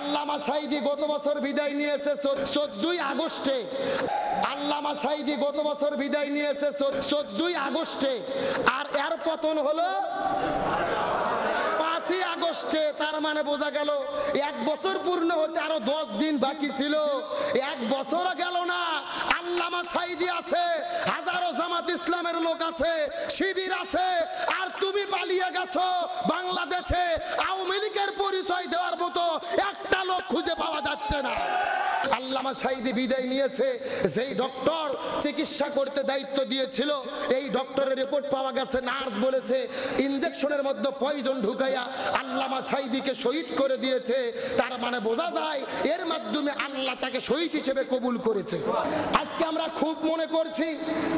আল্লামা সাঈদী গত বছর বিদায় নিয়েছে 14 আগস্টে। আল্লামা সাঈদী গত বছর বিদায় নিয়েছে 14 আগস্টে, আর এর পতন হলো 5 আগস্টে। তার মানে বোঝা গেল 1 বছর পূর্ণ হতে আরো 10 দিন বাকি ছিল। 1 বছর গেল না, আল্লামা সাঈদী আছে, হাজারো জামাত ইসলামের লোক আছে, শিবির আছে, আর তুমি পালিয়ে গেছো। বাংলাদেশে আওয়ামী লীগের পরিচয় দেওয়ার মতো একটা লোক খুঁজে পাওয়া যাচ্ছে না। আল্লামা সাঈদী বিদায় নিয়েছে, যেই ডক্টর চিকিৎসা করতে দায়িত্ব দিয়েছিল, এই ডক্টরের রিপোর্ট পাওয়া গেছে, নার্স বলেছে ইনজেকশনের মধ্যে পয়জন ঢুকাইয়া আল্লামা সাঈদীকে শহীদ করে দিয়েছে। তার মানে বোঝা যায় এর মাধ্যমে আল্লাহ তাকে শহীদ হিসেবে কবুল করেছে। আজকে আমরা খুব মনে করছি,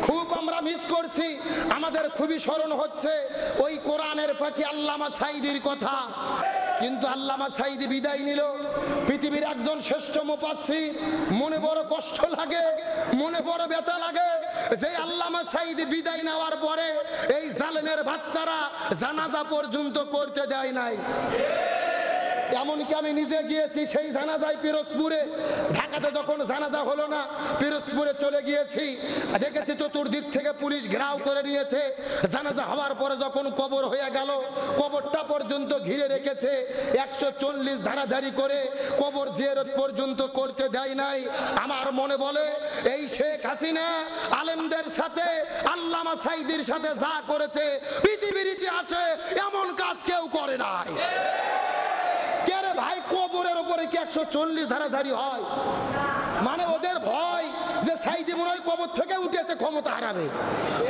খুব আমরা মিস করছি, আমাদের খুবই স্মরণ হচ্ছে ওই কোরআনের পাখি আল্লামা সাঈদীর কথা। কিন্তু আল্লামা সাঈদী বিদায় নিল, পৃথিবীর একজন শ্রেষ্ঠ মুফাসসির। মনে বড় কষ্ট লাগে, মনে বড় ব্যথা লাগে যে আল্লামা সাঈদী বিদায় নেওয়ার পরে এই জালেমের বাচ্চারা জানাজা পর্যন্ত করতে দেয় নাই। এমনকি আমি নিজে গিয়েছি সেই জানাজায় পিরোজপুরে। ঢাকাতে যখন জানাজা হলো না, পিরোজপুরে চলে গিয়েছি, দেখেছি চতুর্দিক থেকে পুলিশ ঘেরাও করে নিয়েছে। জানাজা হওয়ার পরে যখন কবর হয়ে গেল, কবরটা পর্যন্ত ঘিরে রেখেছে, 140 ধারা জারি করে কবর জিয়ারত পর্যন্ত করতে দেয় নাই। আমার মনে বলে এই শেখ হাসিনা আলেমদের সাথে আল্লামা সাঈদীর সাথে যা করেছে পৃথিবীর ইতিহাসে এমন কাজ কেউ করে নাই। ভাই কবরের উপরে কি 140 ধারা জারি হয়? মানে ওদের ভয় যে সাঈদী মনে হয় কবর থেকে উঠেছে, ক্ষমতা হারাবে,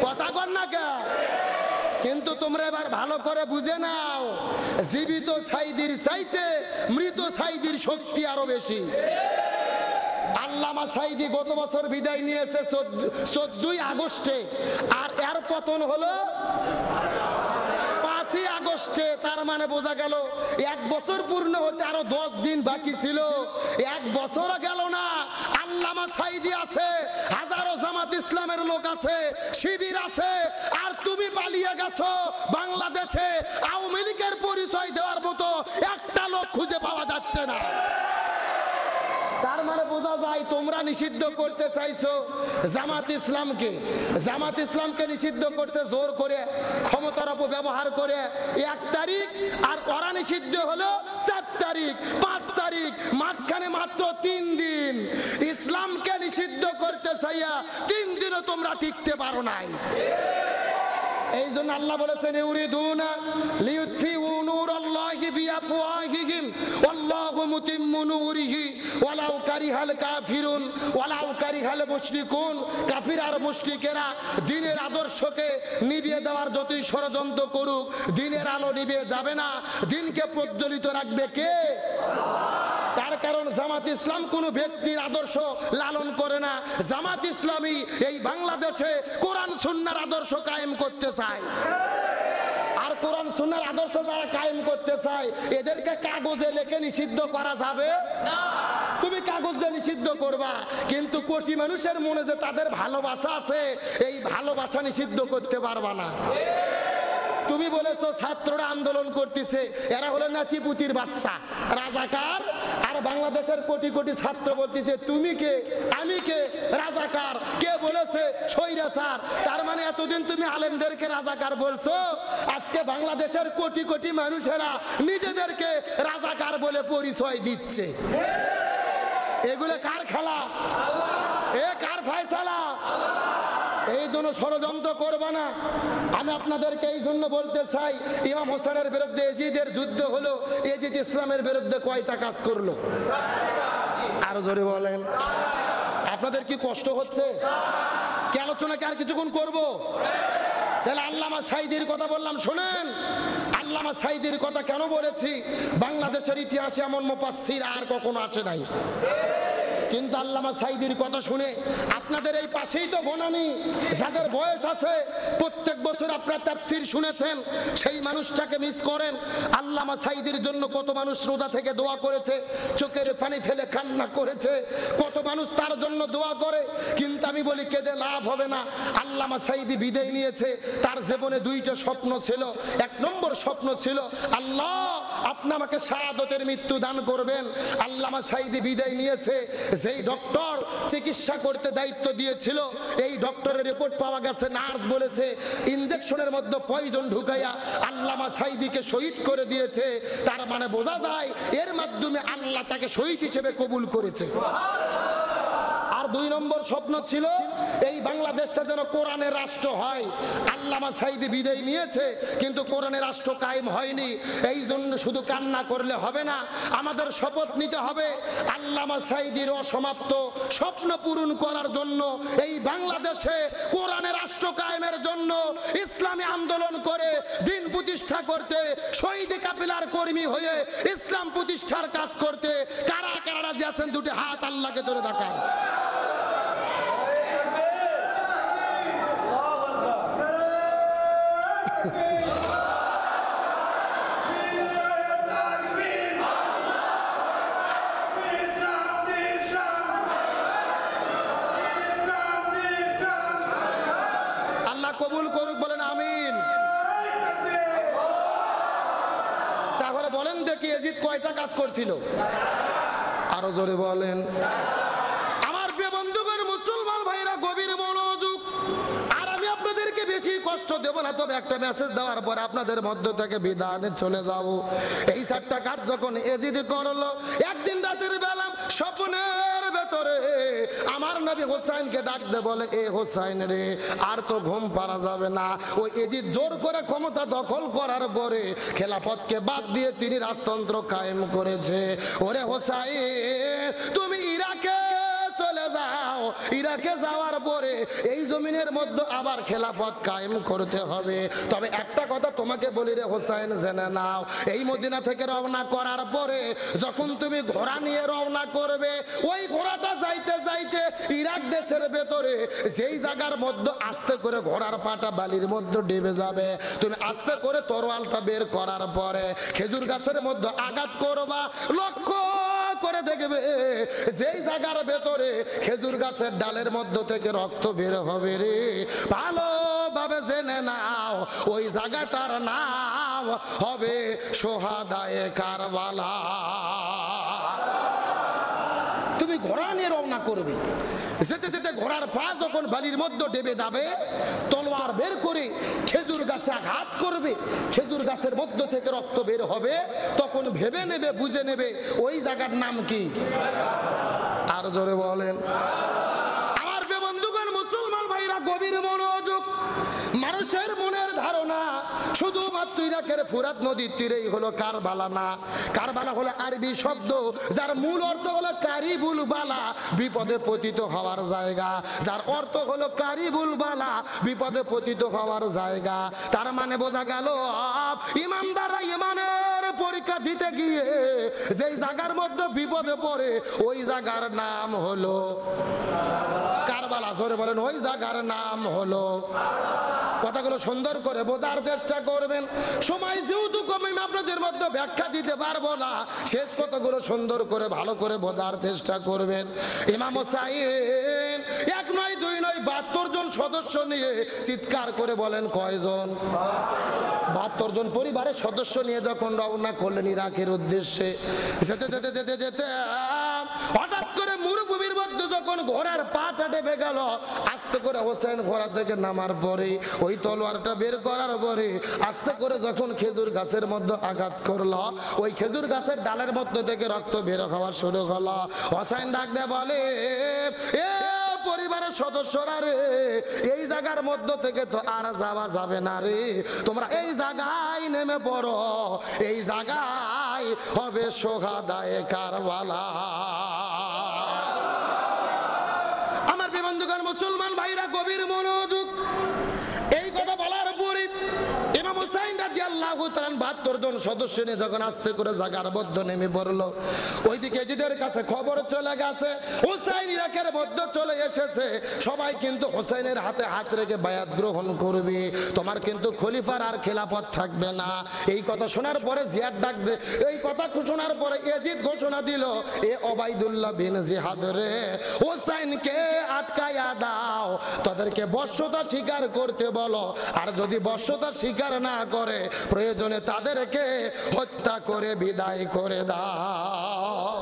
কথা কর না কে? কিন্তু তোমরা এবার ভালো করে বুঝে নাও, জীবিত সাঈদীর চাইতে মৃত সাঈদীর শক্তি আরো বেশি। আল্লামা সাঈদী গত বছর বিদায় নিয়েছে 14 আগস্টে, আর এর পতন হলো 5 আগস্টে। তার মানে বোঝা গেল 1 বছর পূর্ণ হতে আরো 10 দিন বাকি ছিল। 1 বছর গেল না, আল্লামা সাঈদী আছে, হাজারো জামাত ইসলামের লোক আছে, শিবির আছে, আর তুমি পালিয়ে গেছো। বাংলাদেশে আওয়ামী লীগের পরিচয় দেওয়ার মতো একটা লোক খুঁজে পাওয়া যাচ্ছে না। তার মানে বোঝা যায় তোমরা নিষিদ্ধ করতে চাইছো জামাত ইসলামকে। জামাত ইসলামকে নিষিদ্ধ করতে জোর করে, ক্ষমতার অপব্যবহার করে 1 তারিখ, আর ওরা নিষিদ্ধ হলো 4 তারিখ, 5 তারিখ, মাঝখানে মাত্র 3 দিন। ইসলামকে নিষিদ্ধ করতে চাইয়া 3 দিনও তোমরা টিকতে পারো নাই। এই জন্য আল্লাহ বলেছেন ইউরিদুনা লিইউতফিউ নূরাল্লাহি বিআফওয়াহিহিম ওয়াল্লাহু মুতিম্মু নূরিহি ওয়ালাউ কারিহাল কাফিরুন ওয়ালাউ কারিহাল মুশরিকুন। কাফির আর মুশরিকেরা দ্বীনের আদর্শকে নিভিয়ে দেওয়ার যতই ষড়যন্ত্র করুক, দ্বীনের আলো নিভিয়ে যাবে না। দ্বীনকে প্রজ্বলিত রাখবে কে? তার কারণ জামাত ইসলাম কোনো ব্যক্তির আদর্শ লালন করে না। জামাত ইসলামী এই বাংলাদেশে কোরআন সুন্নাহর আদর্শ কায়েম করতে চায়। আর কোরআন সুন্নাহর আদর্শ যারা কায়েম করতে চায় এদেরকে কাগজে লিখে নিষিদ্ধ করা যাবে না। তুমি কাগজ দিয়ে নিষিদ্ধ করবা, কিন্তু কোটি মানুষের মনে যে তাদের ভালোবাসা আছে, এই ভালোবাসা নিষিদ্ধ করতে পারবা না। তুমি বলেছো ছাত্ররা আন্দোলন করতেছে, এরা হলো নাতিপুতির বাচ্চা, রাজাকার। আর বাংলাদেশের কোটি কোটি ছাত্র বলতেছে তুমি কে, আমি কে, রাজাকার। কে বলেছে? স্বৈরাচার। তার মানে এতদিন তুমি আলেমদেরকে রাজাকার বলছো, আজকে বাংলাদেশের কোটি কোটি মানুষেরা নিজেদেরকে রাজাকার বলে পরিচয় দিচ্ছে। এগুলো কার খেলা? এ কার ফয়সালা? এই জন্য ষড়যন্ত্র করবে না। আমি আপনাদেরকে এই জন্য বলতে চাই, ইমাম হোসেনের বিরুদ্ধে এজিদের যুদ্ধ হলো, এজিদ ইসলামের বিরুদ্ধে কয়টা কাজ করলো? আরো জোরে বলেন। আপনাদের কি কষ্ট হচ্ছে? কি আলোচনাকে আর কিছুক্ষণ করবো? তাহলে আল্লামা সাঈদীর কথা বললাম, শোনেন। আল্লামা সাঈদীর কথা কেন বলেছি? বাংলাদেশের ইতিহাসে এমন মুফাসসির আর কখনো আসে নাই। কিন্তু আল্লামা সাঈদীর কথা শুনে আপনাদের এই পাশেই তো বনানী, যাদের বয়স আছে প্রত্যেক বছর আপনারা তাফসীর শুনেছেন, সেই মানুষটাকে মিস করেন। আল্লামা সাঈদীর জন্য কত মানুষ রোজা থেকে দোয়া করেছে, চোখের পানি ফেলে কান্না করেছে, কত মানুষ তার জন্য দোয়া করে। কিন্তু আমি বলি কেঁদে লাভ হবে না। আল্লামা সাঈদী বিদায় নিয়েছে, তার জীবনে দুইটা স্বপ্ন ছিল। এক নম্বর স্বপ্ন ছিল, আল্লাহ আপনি আমাকে শাহাদাতের মৃত্যু দান করবেন। আল্লামা সাঈদী বিদায় নিয়েছে, যেই ডক্টর চিকিৎসা করতে দায়িত্ব দিয়েছিল, এই ডক্টরের রিপোর্ট পাওয়া গেছে, নার্স বলেছে ইনজেকশনের মধ্যে পয়জন ঢুকাইয়া আল্লামা সাঈদীকে শহীদ করে দিয়েছে। তার মানে বোঝা যায় এর মাধ্যমে আল্লাহ তাকে শহীদ হিসেবে কবুল করেছে। আর দুই নম্বর স্বপ্ন ছিল এই বাংলাদেশটা যেন কোরআনের রাষ্ট্র হয়। আল্লামা সাঈদী বিদায় নিয়েছে, কিন্তু কোরআনের রাষ্ট্র কায়েম হয়নি। এই জন্য শুধু কান্না করলে হবে না, আমাদের শপথ নিতে হবে আল্লামা সাঈদীর অসমাপ্ত স্বপ্ন পূরণ করার জন্য, এই বাংলাদেশে কোরআনের রাষ্ট্র কায়েমের জন্য ইসলামী আন্দোলন করে দিন প্রতিষ্ঠা করতে, শহীদ কাফেলার কর্মী হয়ে ইসলাম প্রতিষ্ঠার কাজ করতে কারা কারা রাজি আছেন? দুটি হাত আল্লাহকে ধরে দেখান। আল্লাহ কবুল করুক, বলেন আমিন। তাহলে বলেন দেখি ইয়াজিদ কয়টা কাজ করছিল? আরো জোরে বলেন। আমার প্রিয় বন্ধুগণ, মুসলমান ভাইরা গভীর মনোযোগ। আর আমি আপনাদেরকে বেশি কষ্ট দেব না, তবে একটা মেসেজ দেওয়ার পরে আপনাদের মধ্য থেকে বিদায় চলে যাব। এই চারটা কাজ যখন ইয়াজিদ করলো, একদিন রাতের বেলা স্বপ্নের ভেতরে আমার নবী হোসাইনকে ডাক দে, বলে এ হোসাইন রে, আর তো ঘুম পারা যাবে না। ওই ইয়াজিদ জোর করে ক্ষমতা দখল করার পরে খেলাফতকে বাদ দিয়ে তিনি রাজতন্ত্র কায়েম করেছে। ওরে হোসাইন, তুমি ইরাকে চলে যাও, ইরাকে যাওয়ার পরে এই জমিনের মধ্যে আবার খেলাফত কায়েম করতে হবে। তবে একটা কথা তোমাকে বলি রে হোসাইন, জেনে নাও, এই মদিনা থেকে রওনা করার পরে যখন তুমি ঘোড়া নিয়ে রওনা করবে, ওই ঘোড়াটা যাইতে যাইতে ইরাক দেশের ভেতরে যেই জায়গার মধ্যে আস্তে করে ঘোড়ার পাটা বালির মধ্যে ডেবে যাবে, তুমি আস্তে করে তরোয়ালটা বের করার পরে খেজুর গাছের মধ্যে আঘাত করবা। লক্ষ্য করে দেখবে যেই জায়গার ভেতরে খেজুর গাছের ডালের মধ্য থেকে রক্ত বের হবে রে, ভালোভাবে জেনে নাও ওই জায়গাটার নাম হবে সোহাদায়ে কারবালা। তুমি ঘোড়া নিয়ে রওনা করবে, যেতে যেতে ঘোড়ার পা যখন বালির মধ্যে ডেবে যাবে, তলোয়ার বের করে খেজুর গাছে আঘাত করবে, খেজুর গাছের মধ্য থেকে রক্ত বের হবে, তখন ভেবে নেবে, বুঝে নেবে ওই জায়গার নাম কি। আর জোরে বলেন। আমার বন্ধুগণ, মুসলমান ভাইরা গভীর মনোযোগ। মানুষের মনের ধারণা শুধুমাত্র ইরাকের ফুরাত নদীর তীরেই হলো কারবালা না। কারবালা হলো আরবি শব্দ, যার মূল অর্থ হলো কারিবুল বালা, বিপদে পতিত হওয়ার জায়গা। যার অর্থ হলো কারিবুল বালা, বিপদে পতিত হওয়ার জায়গা। তার মানে বোঝা গেল ইমানদাররা ইমানের পরীক্ষা দিতে গিয়ে যেই জায়গার মধ্যে বিপদে পড়ে, ওই জায়গার নাম হলো কারবালা। জোরে বলেন, ওই জায়গার নাম হলো। কথাগুলো সুন্দর করে বোঝার চেষ্টা করবেন। সময় যেহেতু কম, আমি আপনাদের মধ্যে ব্যাখ্যা দিতে পারবো না, শেষ কথাগুলো সুন্দর করে ভালো করে বোঝার চেষ্টা করবেন। ইমাম হোসাইন এক নয় দুই নয় 72 জন সদস্য নিয়ে চিৎকার করে বলেন কয়জন? 72 জন পরিবারের সদস্য নিয়ে যখন রওনা করলেন ইরাকের উদ্দেশ্যে, যেতে যেতে যেতে যেতে হঠাৎ করে মরুভূমির মধ্যে যখন ঘোড়ার পাটা ডেবে গেল, আস্তে করে হোসেন ঘোড়া থেকে নামার পরে ওই তলোয়ারটা বের করার পরে আস্তে করে যখন খেজুর গাছের মধ্যে আঘাত করলো, ওই খেজুর গাছের ডালের মধ্যে থেকে রক্ত বের হওয়া শুরু হলো। হোসেন ডাক দিয়ে বলে, এ পরিবারের সদস্যরা রে, এই জায়গার মধ্য থেকে তো আর যাওয়া যাবে না রে, তোমরা এই জায়গায় নেমে পড়ো, এই জায়গায় হবে সোহাদায়ে কারবালা। আমার বন্ধুগণ, মুসলমান ভাইরা গভীর মনোযোগ। এই কথা বলার পরে ইমাম হোসাইন রাদিয়াল্লাহু রাদিয়াল্লাহু তাআলা 72 জন সদস্য নিয়ে যখন আস্তে করে জায়গার মধ্যে নেমে পড়লো, ওইদিকে এজিদের কাছে খবর চলে গেছে হুসাইন ইরাকের মধ্যে চলে এসেছে। সবাই কিন্তু হুসাইনের হাতে হাত রেখে বায়াত গ্রহণ করবে, তোমার কিন্তু খলিফার আর খেলাফত থাকবে না। এই কথা শোনার পরে জিয়াদ ডাক দে, এই কথা শোনার পরে এজিদ ঘোষণা দিল, এ ওবাইদুল্লাহ বিন জিহাদ রে, হুসাইনকে আটকায়া দাও, তাদেরকে বশ্যতা স্বীকার করতে বলো, আর যদি বশ্যতা স্বীকার না করে প্রয়োজনে তাদেরকে হত্যা করে বিদায় করে দাও।